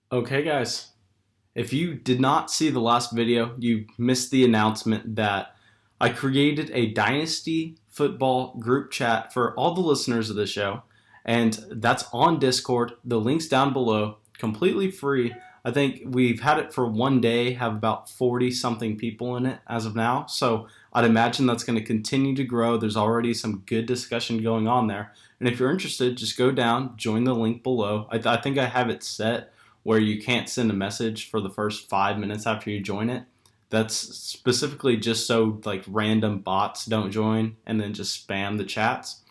Okay, guys, if you did not see the last video, you missed the announcement that I created a Dynasty football group chat for all the listeners of the show, and that's on Discord. The link's down below, completely free. I think we've had it for one day, have about 40 something people in it as of now, so I'd imagine that's going to continue to grow. There's already some good discussion going on there. And if you're interested, just go down, join the link below. I think I have it set where you can't send a message for the first 5 minutes after you join it. That's specifically just so like random bots don't join and then just spam the chats.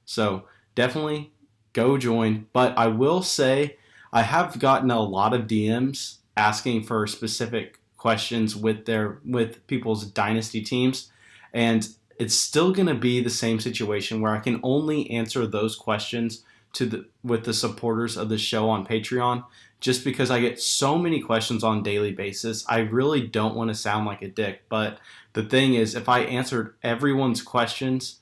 So definitely go join. But I will say I have gotten a lot of DMs asking for specific questions with people's dynasty teams, and it's still going to be the same situation where I can only answer those questions with the supporters of the show on Patreon, just because I get so many questions on a daily basis. I really don't want to sound like a dick, but the thing is, if I answered everyone's questions,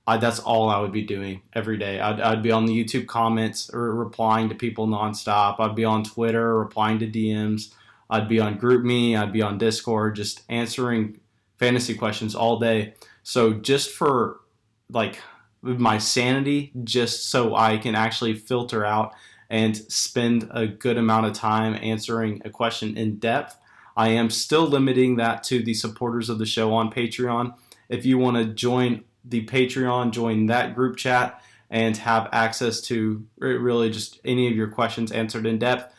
that's all I would be doing every day. I'd be on the YouTube comments or replying to people nonstop. I'd be on Twitter replying to DMs. I'd be on Groupme. I'd be on Discord just answering fantasy questions all day. So just for like my sanity, just so I can actually filter out and spend a good amount of time answering a question in depth, I am still limiting that to the supporters of the show on Patreon. If you want to join the Patreon, join that group chat, and have access to really just any of your questions answered in depth,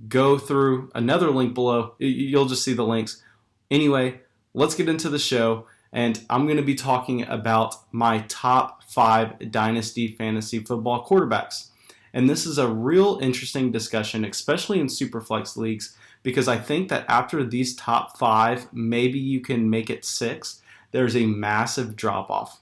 go through another link below. You'll just see the links. Anyway, let's get into the show, and I'm going to be talking about my top 5 Dynasty fantasy football quarterbacks. And this is a real interesting discussion, especially in Superflex leagues, because I think that after these top 5, maybe you can make it 6, there's a massive drop-off.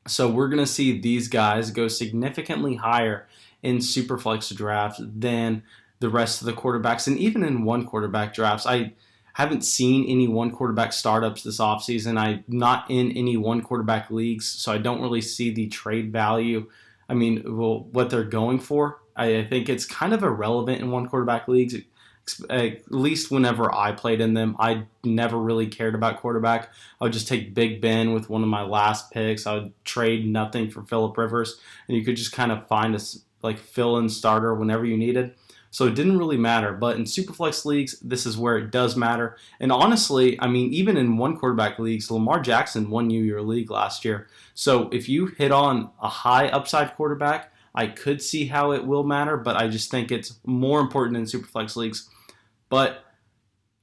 So we're going to see these guys go significantly higher in Superflex drafts than the rest of the quarterbacks. And even in one quarterback drafts, I haven't seen any one quarterback startups this offseason. I'm not in any one quarterback leagues, so I don't really see the trade value. I mean, well, what they're going for. I think it's kind of irrelevant in one quarterback leagues. At least whenever I played in them, I never really cared about quarterback. I would just take Big Ben with one of my last picks. I would trade nothing for Phillip Rivers, and you could just kind of find a like fill-in starter whenever you needed. So it didn't really matter. But in Superflex leagues, this is where it does matter. And honestly, I mean, even in one quarterback leagues, Lamar Jackson won you your league last year. So if you hit on a high upside quarterback, I could see how it will matter, but I just think it's more important in Superflex leagues. But,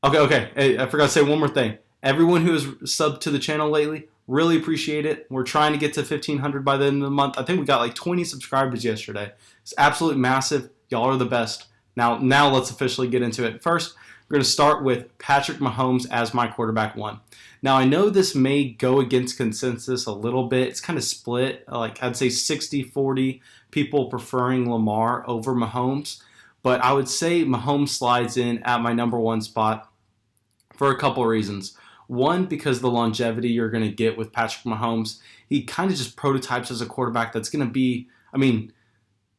okay. Hey, I forgot to say one more thing. Everyone who has subbed to the channel lately, really appreciate it. We're trying to get to 1,500 by the end of the month. I think we got like 20 subscribers yesterday. It's absolutely massive. Y'all are the best. Now let's officially get into it. First, we're going to start with Patrick Mahomes as my quarterback 1. Now, I know this may go against consensus a little bit. It's kind of split. Like, I'd say 60-40 people preferring Lamar over Mahomes. But I would say Mahomes slides in at my number 1 spot for a couple of reasons. One, because the longevity you're going to get with Patrick Mahomes. He kind of just prototypes as a quarterback that's going to be, I mean,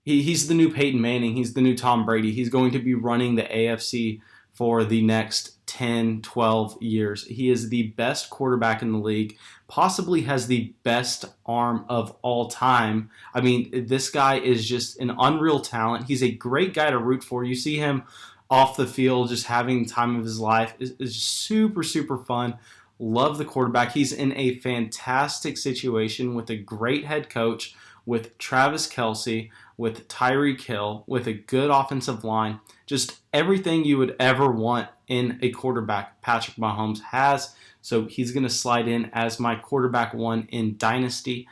he's the new Peyton Manning. He's the new Tom Brady. He's going to be running the AFC for the next 10, 12 years. He is the best quarterback in the league, possibly has the best arm of all time. I mean, this guy is just an unreal talent. He's a great guy to root for. You see him off the field just having the time of his life. It's super, super fun. Love the quarterback. He's in a fantastic situation with a great head coach, with Travis Kelce, with Tyreek Hill, with a good offensive line. Just everything you would ever want in a quarterback, Patrick Mahomes has. So he's going to slide in as my quarterback 1 in Dynasty.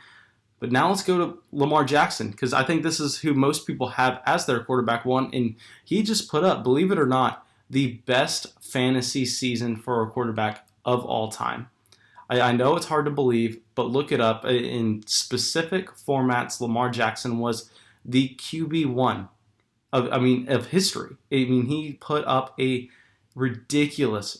But now let's go to Lamar Jackson, because I think this is who most people have as their quarterback 1. And he just put up, believe it or not, the best fantasy season for a quarterback of all time. I know it's hard to believe, but look it up. In specific formats, Lamar Jackson was the QB1 of history. I mean, he put up a ridiculous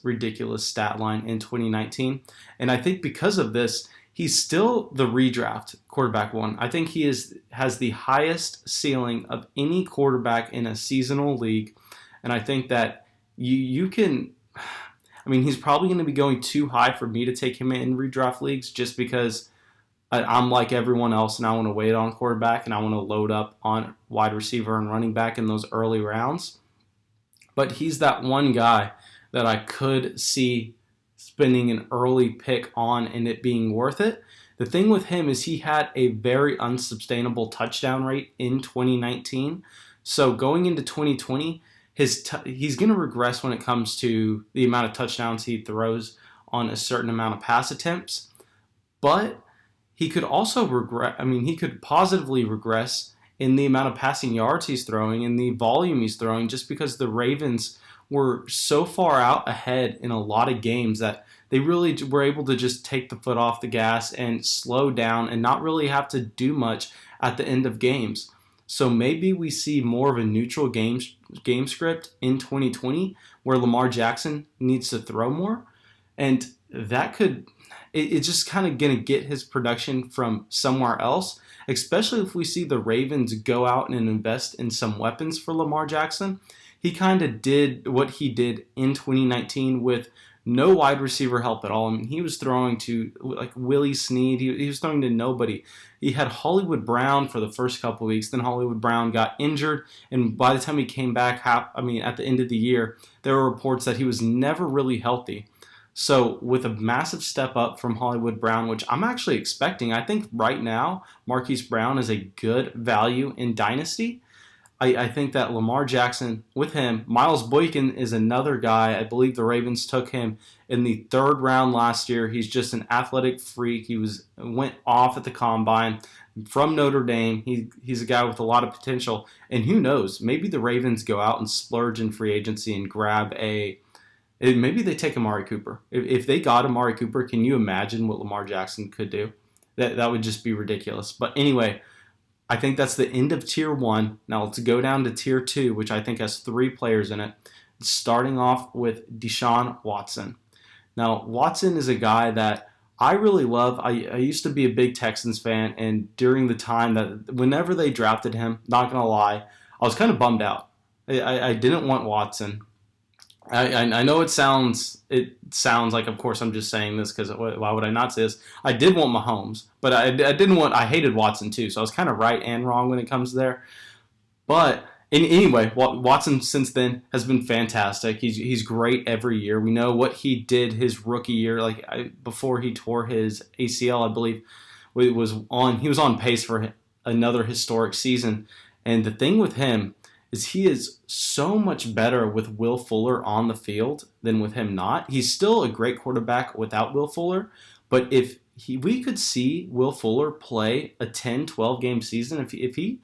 stat line in 2019. And I think because of this, he's still the redraft quarterback 1. I think he has the highest ceiling of any quarterback in a seasonal league. And I think that you can. I mean, he's probably going to be going too high for me to take him in redraft leagues just because I'm like everyone else and I want to wait on quarterback and I want to load up on wide receiver and running back in those early rounds. But he's that one guy that I could see spending an early pick on and it being worth it. The thing with him is he had a very unsustainable touchdown rate in 2019. So going into 2020, he's going to regress when it comes to the amount of touchdowns he throws on a certain amount of pass attempts. But he could also regress. I mean, he could positively regress in the amount of passing yards he's throwing and the volume he's throwing just because the Ravens were so far out ahead in a lot of games that they really were able to just take the foot off the gas and slow down and not really have to do much at the end of games. So maybe we see more of a neutral game script in 2020 where Lamar Jackson needs to throw more. And that could, it's just kind of going to get his production from somewhere else, especially if we see the Ravens go out and invest in some weapons for Lamar Jackson. He kind of did what he did in 2019 with no wide receiver help at all. I mean, he was throwing to like Willie Snead. He was throwing to nobody. He had Hollywood Brown for the first couple of weeks. Then Hollywood Brown got injured, and by the time he came back, at the end of the year, there were reports that he was never really healthy. So with a massive step up from Hollywood Brown, which I'm actually expecting, I think right now Marquise Brown is a good value in Dynasty. I think that Lamar Jackson, with him, Miles Boykin is another guy. I believe the Ravens took him in the 3rd round last year. He's just an athletic freak. He went off at the combine from Notre Dame. He's a guy with a lot of potential. And who knows, maybe the Ravens go out and splurge in free agency and grab maybe they take Amari Cooper. If they got Amari Cooper, can you imagine what Lamar Jackson could do? That would just be ridiculous. But anyway, I think that's the end of Tier 1. Now let's go down to Tier 2, which I think has 3 players in it, starting off with Deshaun Watson. Now, Watson is a guy that I really love. I used to be a big Texans fan, and during the time that whenever they drafted him, not going to lie, I was kind of bummed out. I didn't want Watson. I know it sounds like, of course, I'm just saying this because why would I not say this? I did want Mahomes, but I hated Watson too, so I was kind of right and wrong when it comes there. But anyway, Watson since then has been fantastic. He's great every year. We know what he did his rookie year, before he tore his ACL, I believe, he was on pace for another historic season. And the thing with him is he is so much better with Will Fuller on the field than with him not. He's still a great quarterback without Will Fuller, but if we could see Will Fuller play a 10, 12 game season, if he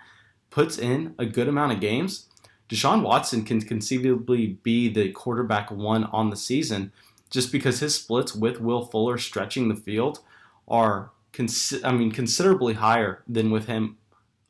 puts in a good amount of games, Deshaun Watson can conceivably be the quarterback 1 on the season just because his splits with Will Fuller stretching the field are considerably higher than with him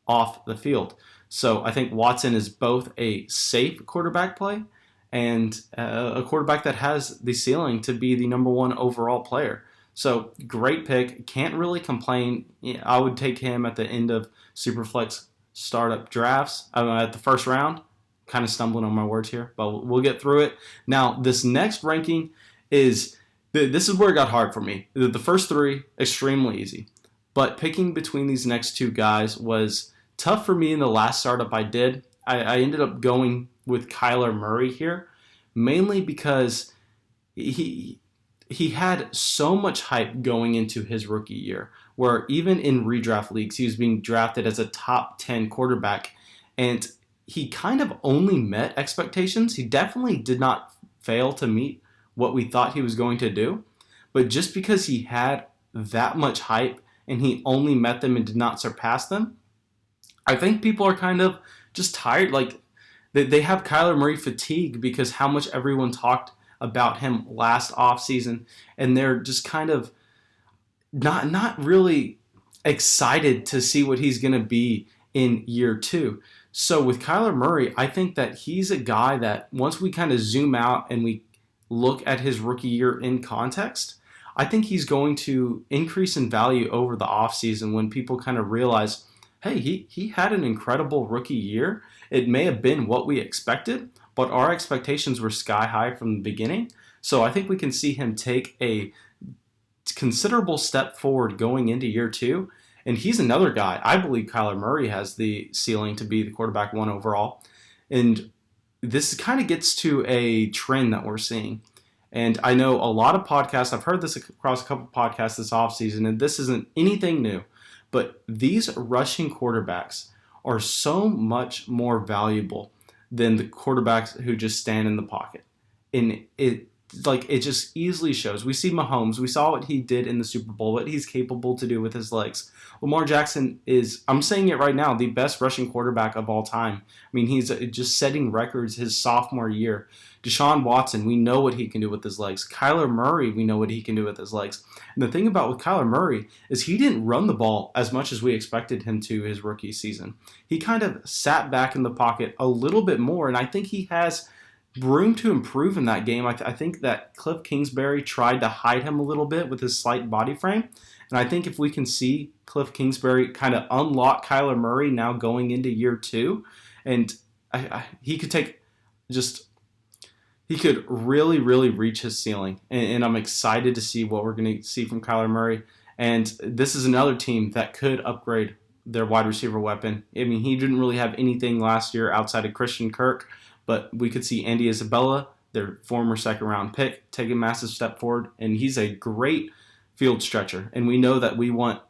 off the field. So I think Watson is both a safe quarterback play and a quarterback that has the ceiling to be the number 1 overall player. So great pick. Can't really complain. I would take him at the end of Superflex startup drafts at the 1st round. Kind of stumbling on my words here, but we'll get through it. Now, this next ranking this is where it got hard for me. The first 3, extremely easy. But picking between these next 2 guys was tough for me in the last startup I did. I ended up going with Kyler Murray here, mainly because he had so much hype going into his rookie year, where even in redraft leagues, he was being drafted as a top 10 quarterback, and he kind of only met expectations. He definitely did not fail to meet what we thought he was going to do, but just because he had that much hype and he only met them and did not surpass them, I think people are kind of just tired. Like they have Kyler Murray fatigue because how much everyone talked about him last offseason, and they're just kind of not really excited to see what he's going to be in year 2. So with Kyler Murray, I think that he's a guy that once we kind of zoom out and we look at his rookie year in context, I think he's going to increase in value over the offseason when people kind of realize, hey, he had an incredible rookie year. It may have been what we expected, but our expectations were sky high from the beginning. So I think we can see him take a considerable step forward going into year 2. And he's another guy. I believe Kyler Murray has the ceiling to be the quarterback 1 overall. And this kind of gets to a trend that we're seeing. And I know a lot of podcasts, I've heard this across a couple of podcasts this offseason, and this isn't anything new, but these rushing quarterbacks are so much more valuable than the quarterbacks who just stand in the pocket. And it just easily shows. We see Mahomes. We saw what he did in the Super Bowl, what he's capable to do with his legs. Lamar Jackson is, I'm saying it right now, the best rushing quarterback of all time. I mean, he's just setting records his sophomore year. Deshaun Watson, we know what he can do with his legs. Kyler Murray, we know what he can do with his legs. And the thing about with Kyler Murray is he didn't run the ball as much as we expected him to his rookie season. He kind of sat back in the pocket a little bit more, and I think he has room to improve in that game. I think that Cliff Kingsbury tried to hide him a little bit with his slight body frame. And I think if we can see Cliff Kingsbury kind of unlock Kyler Murray now going into year 2, and he could he could really, really reach his ceiling. And I'm excited to see what we're going to see from Kyler Murray. And this is another team that could upgrade their wide receiver weapon. I mean, he didn't really have anything last year outside of Christian Kirk, but we could see Andy Isabella, their former second-round pick, take a massive step forward, and he's a great field stretcher. And we know that we want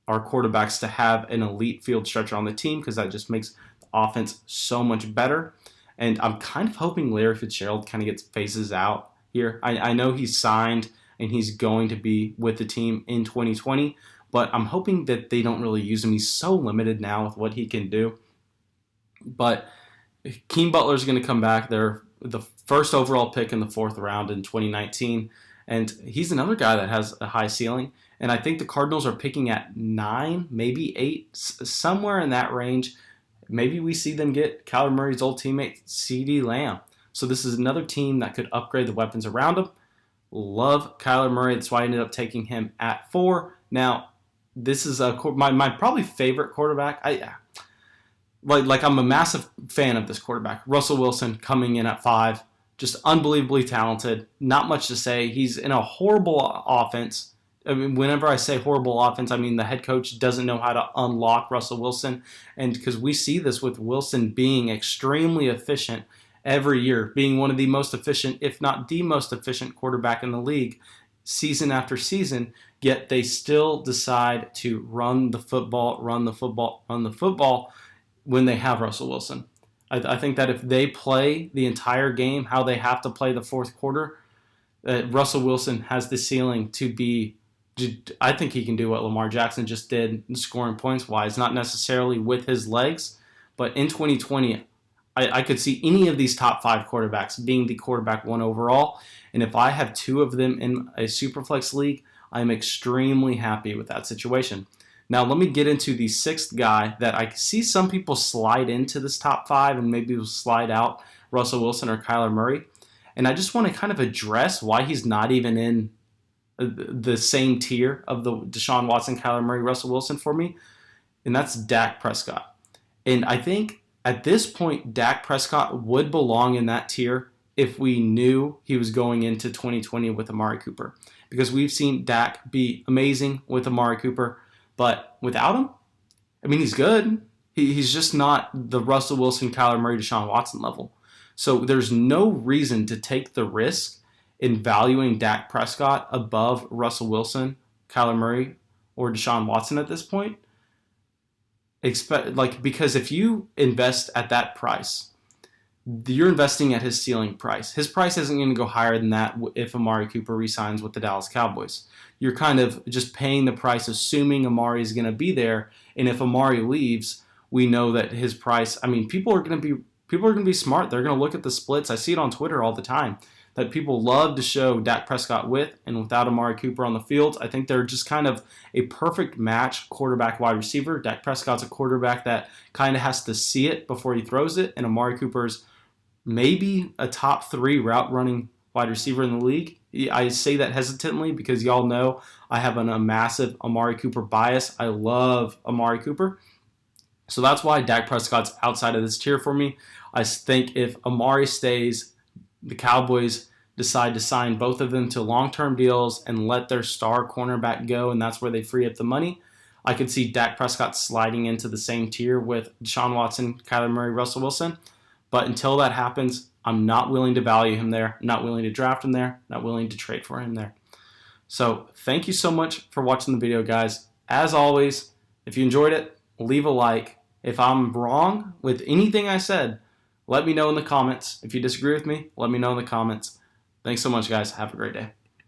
our quarterbacks to have an elite field stretcher on the team because that just makes the offense so much better. And I'm kind of hoping Larry Fitzgerald kind of gets phases out here. I know he's signed and he's going to be with the team in 2020, but I'm hoping that they don't really use him. He's so limited now with what he can do. But Keem Butler's going to come back. They're the first overall pick in the 4th round in 2019, and he's another guy that has a high ceiling. And I think the Cardinals are picking at 9, maybe 8, somewhere in that range. Maybe we see them get Kyler Murray's old teammate, CeeDee Lamb. So this is another team that could upgrade the weapons around him. Love Kyler Murray. That's why I ended up taking him at 4. Now, this is my probably favorite quarterback. I'm a massive fan of this quarterback. Russell Wilson coming in at 5. Just unbelievably talented. Not much to say. He's in a horrible offense. I mean, whenever I say horrible offense, I mean the head coach doesn't know how to unlock Russell Wilson. And because we see this with Wilson being extremely efficient every year, being one of the most efficient, if not the most efficient quarterback in the league, season after season, yet they still decide to run the football when they have Russell Wilson. I think that if they play the entire game how they have to play the 4th quarter, Russell Wilson has the ceiling to be, I think he can do what Lamar Jackson just did scoring points-wise, not necessarily with his legs, but in 2020, I could see any of these top 5 quarterbacks being the quarterback 1 overall, and if I have 2 of them in a Superflex league, I'm extremely happy with that situation. Now, let me get into the 6th guy that I see some people slide into this top 5 and maybe will slide out Russell Wilson or Kyler Murray. And I just want to kind of address why he's not even in the same tier of the Deshaun Watson, Kyler Murray, Russell Wilson for me. And that's Dak Prescott. And I think at this point, Dak Prescott would belong in that tier if we knew he was going into 2020 with Amari Cooper. Because we've seen Dak be amazing with Amari Cooper. But without him, I mean, he's good. He's just not the Russell Wilson, Kyler Murray, Deshaun Watson level. So there's no reason to take the risk in valuing Dak Prescott above Russell Wilson, Kyler Murray, or Deshaun Watson at this point. Because if you invest at that price, you're investing at his ceiling price. His price isn't going to go higher than that if Amari Cooper re-signs with the Dallas Cowboys. You're kind of just paying the price, assuming Amari is going to be there. And if Amari leaves, we know that his price. I mean, people are going to be smart. They're going to look at the splits. I see it on Twitter all the time that people love to show Dak Prescott with and without Amari Cooper on the field. I think they're just kind of a perfect match quarterback wide receiver. Dak Prescott's a quarterback that kind of has to see it before he throws it, and Amari Cooper's maybe a top 3 route running wide receiver in the league. I say that hesitantly because y'all know I have a massive Amari Cooper bias. I love Amari Cooper. So that's why Dak Prescott's outside of this tier for me. I think if Amari stays, the Cowboys decide to sign both of them to long-term deals and let their star cornerback go, and that's where they free up the money. I could see Dak Prescott sliding into the same tier with Deshaun Watson, Kyler Murray, Russell Wilson. But until that happens, I'm not willing to value him there, not willing to draft him there, not willing to trade for him there. So thank you so much for watching the video, guys. As always, if you enjoyed it, leave a like. If I'm wrong with anything I said, let me know in the comments. If you disagree with me, let me know in the comments. Thanks so much, guys. Have a great day.